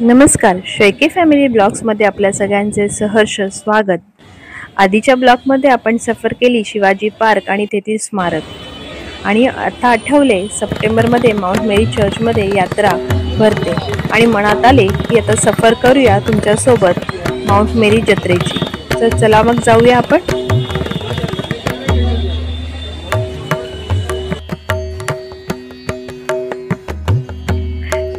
नमस्कार, शेळके फॅमिली ब्लॉग्समध्ये आपल्या सगळ्यांचे सहर्ष स्वागत। आधीच्या ब्लॉगमध्ये आपण सफर केली शिवाजी पार्क आणि तेथील स्मारक। आणि आता आठवले सप्टेंबरमध्ये माउंट मेरी चर्चमध्ये यात्रा भरते आणि मनात आले की आता सफर करूया तुमच्यासोबत माउंट मेरी जत्रेची। तर चला मग जाऊया आपण।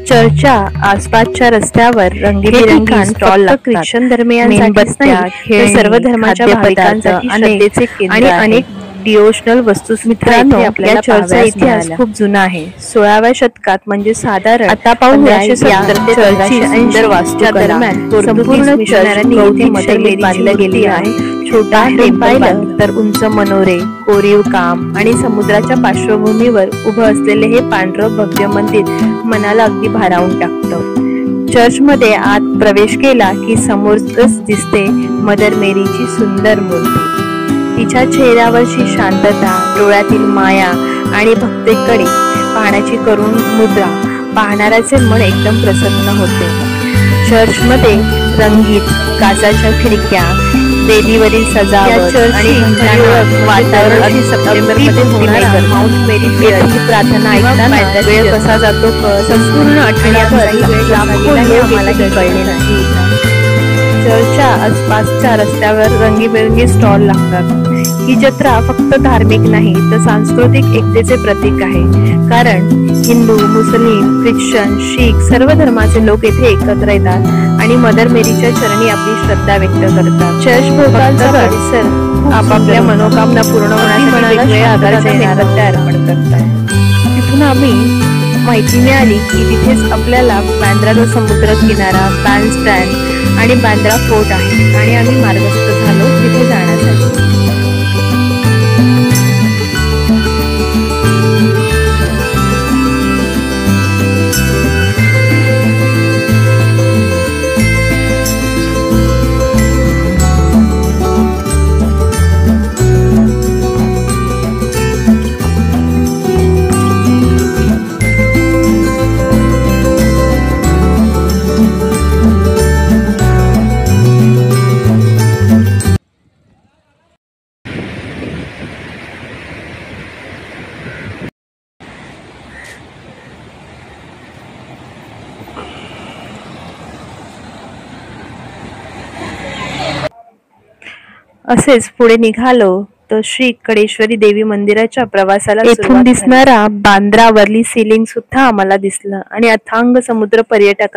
चर्चच्या आसपासच्या रस्त्यावर रंगीबेरंगी स्टॉल लागतात। ख्रिश्चन धर्मियांसाठी सर्व धर्माच्या भाविकांसाठी श्रद्धेचे आणि अनेक डिओशनल वस्तू मित्रांनो आपल्याला चर्चचा इतिहास खूप जुना आहे। 16व्या शतकात म्हणजे साधारण आता पाहूया 1970 वास्तूच्या दरम्यान संपूर्ण मिशनऱ्यांनी इथे मदर बांधले गेली आहे। छोटा पाहिलं तर उंच मनोरे, कोरीव काम आणि समुद्राच्या पार्श्वभूमीवर उभं असलेले हे पांढरं भव्य मंदिर मनाला अगदी भारावून टाकतं। चर्चमध्ये आत प्रवेश केला की समोरच दिसते मदर मेरीची सुंदर मूर्ती। तिच्या चेहऱ्यावरची शांतता, डोळ्यातील माया आणि भक्तीकडे पाहण्याची करुण मुद्रा पाहणाऱ्याचे मन एकदम प्रसन्न होते। चर्चमध्ये रंगीत काचाच्या खिडक्या, वेदीवरील सजावट आणि वातावरण अगदी सप्टेंबरमध्ये होणारा माउंट मेरी प्रार्थना ऐकताना वेळ कसा जातो संपूर्ण आठवड्याभर कळले नाही। चर्चच्या आसपासच्या रस्त्यावर रंगीबेरंगी स्टॉल लागतात। ही जत्रा फक्त धार्मिक नाही तर सांस्कृतिक एकतेचे प्रतीक आहे, कारण हिंदू, मुस्लिम, ख्रिश्चन, शीख सर्व धर्माचे लोक येथे एकत्र येतात आणि मदर मेरीच्या चरणी आपली श्रद्धा व्यक्त करतात। चर्च भोवतालचा परिसर आपापल्या मनोकामना पूर्ण होण्यासाठी वेगवेगळ्या आकाराच्या नैवेद्य अर्पण करतात। तिथून आम्ही माहिती मिळाली की तिथेच आपल्याला बांद्राचा समुद्र किनारा, बँडस्टँड आणि बांद्रा फोर्ट आहे आणि आम्ही मार्गस्थ झालो तिथे जाण्यासाठी। असेच पुढे निघालो तर श्री कडेश्वरी देवी मंदिराच्या प्रवासाला येथून दिसणारा बांद्रा वर्ली सीलिंग सुद्धा आम्हाला दिसलं आणि अथांग समुद्र पर्यटकांना